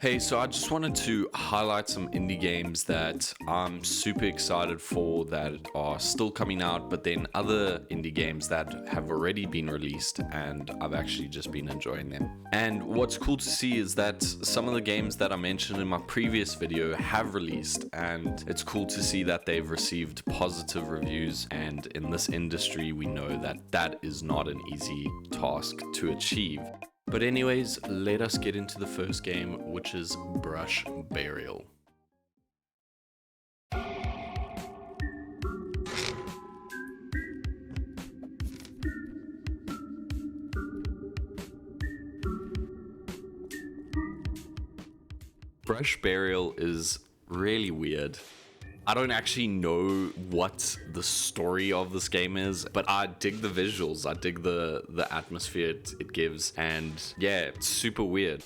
Hey, so I just wanted to highlight some indie games that I'm super excited for that are still coming out, but then other indie games that have already been released and I've actually just been enjoying them. And what's cool to see is that some of the games that I mentioned in my previous video have released, and it's cool to see that they've received positive reviews. And in this industry, we know that that is not an easy task to achieve. But anyways, let us get into the first game, which is Brush Burial. Brush Burial is really weird. I don't actually know what the story of this game is, but I dig the visuals, I dig the atmosphere it gives, and yeah, it's super weird.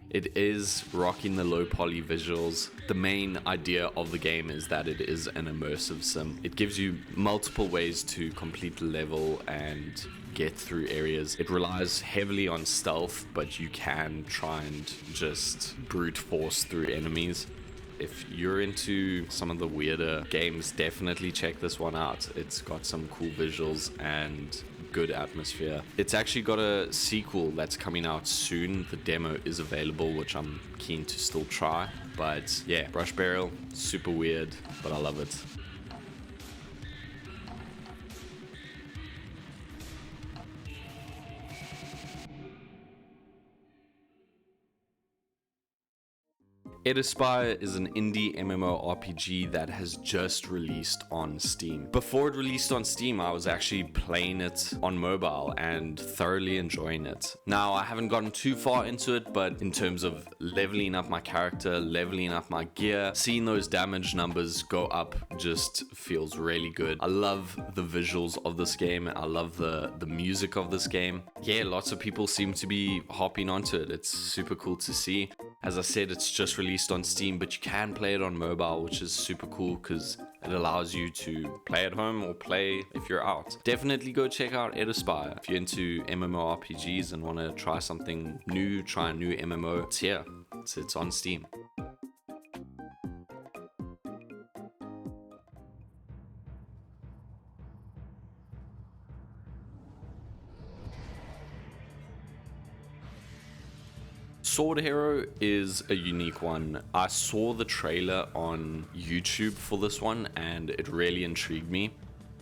It is rocking the low poly visuals. The main idea of the game is that it is an immersive sim. It gives you multiple ways to complete the level and get through areas. It relies heavily on stealth, but you can try and just brute force through enemies. If you're into some of the weirder games, definitely check this one out. It's got some cool visuals and good atmosphere. It's actually got a sequel that's coming out soon. The demo is available, which I'm keen to still try. But yeah, Brush Burial, super weird, but I love it. Eterspire is an indie MMORPG that has just released on Steam. Before it released on Steam, I was actually playing it on mobile and thoroughly enjoying it. Now, I haven't gotten too far into it, but in terms of leveling up my character, leveling up my gear, seeing those damage numbers go up just feels really good. I love the visuals of this game. I love the music of this game. Yeah, lots of people seem to be hopping onto it. It's super cool to see. As I said, it's just released on Steam, but you can play it on mobile, which is super cool because it allows you to play at home or play if you're out. Definitely go check out Eterspire. If you're into MMORPGs and want to try something new, try a new MMO, it's here. It's on Steam. Sword Hero is a unique one. I saw the trailer on YouTube for this one and it really intrigued me.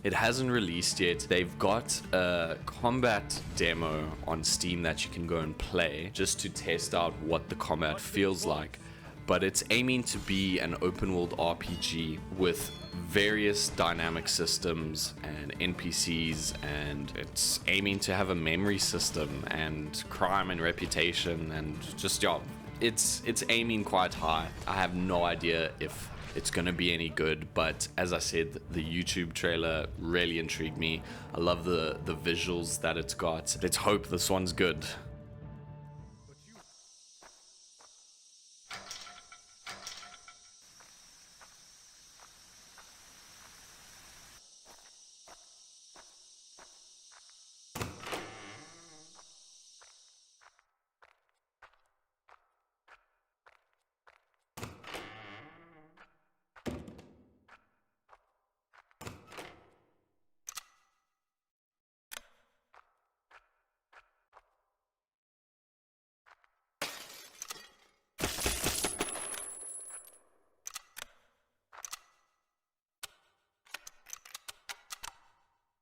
It hasn't released yet. They've got a combat demo on Steam that you can go and play just to test out what the combat feels like. But it's aiming to be an open world RPG with various dynamic systems and NPCs, and it's aiming to have a memory system and crime and reputation, and just it's aiming quite high. I have no idea if it's gonna be any good, but as I said, the YouTube trailer really intrigued me. I love the visuals that it's got. Let's hope this one's good.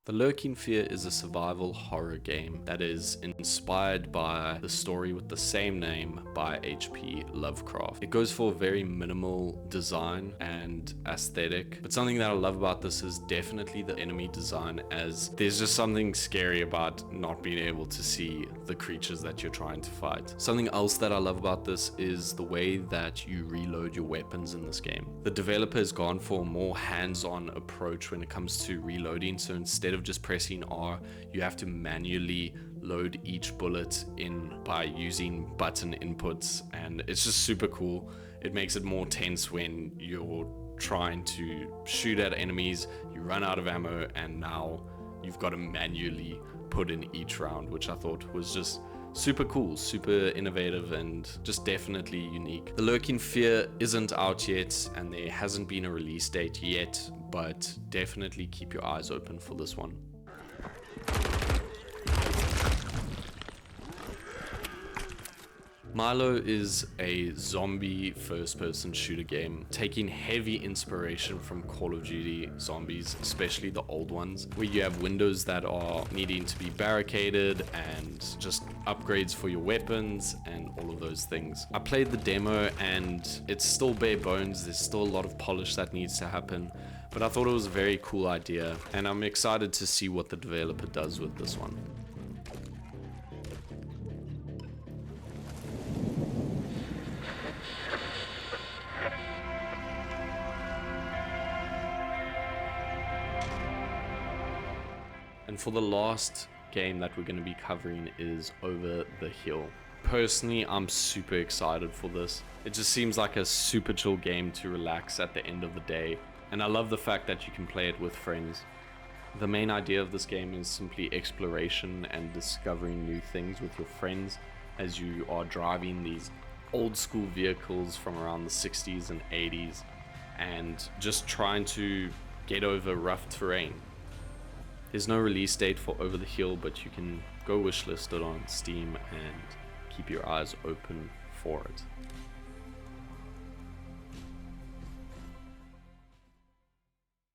The Lurking Fear is a survival horror game that is inspired by the story with the same name by H.P. Lovecraft. It goes for a very minimal design and aesthetic, but something that I love about this is definitely the enemy design, as there's just something scary about not being able to see the creatures that you're trying to fight. Something else that I love about this is the way that you reload your weapons in this game. The developer has gone for a more hands-on approach when it comes to reloading, so instead of just pressing R, you have to manually load each bullet in by using button inputs, and it's just super cool. It makes it more tense when you're trying to shoot at enemies, you run out of ammo, and now you've got to manually put in each round, which I thought was just super cool, super innovative, and just definitely unique. The Lurking Fear isn't out yet, and there hasn't been a release date yet, but definitely keep your eyes open for this one. Milo is a zombie first-person shooter game, taking heavy inspiration from Call of Duty zombies, especially the old ones, where you have windows that are needing to be barricaded and just upgrades for your weapons and all of those things. I played the demo and it's still bare bones, there's still a lot of polish that needs to happen, but I thought it was a very cool idea, and I'm excited to see what the developer does with this one. And for the last game that we're going to be covering is Over the Hill. Personally, I'm super excited for this. It just seems like a super chill game to relax at the end of the day, and I love the fact that you can play it with friends. The main idea of this game is simply exploration and discovering new things with your friends as you are driving these old school vehicles from around the 60s and 80s and just trying to get over rough terrain. There's no release date for Over the Hill, but you can go wishlist it on Steam and keep your eyes open for it.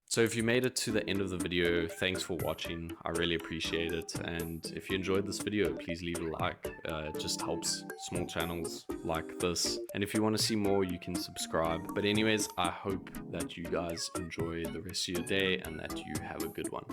So if you made it to the end of the video, thanks for watching. I really appreciate it. And if you enjoyed this video, please leave a like. It just helps small channels like this. And if you want to see more, you can subscribe. But anyways, I hope that you guys enjoy the rest of your day and that you have a good one.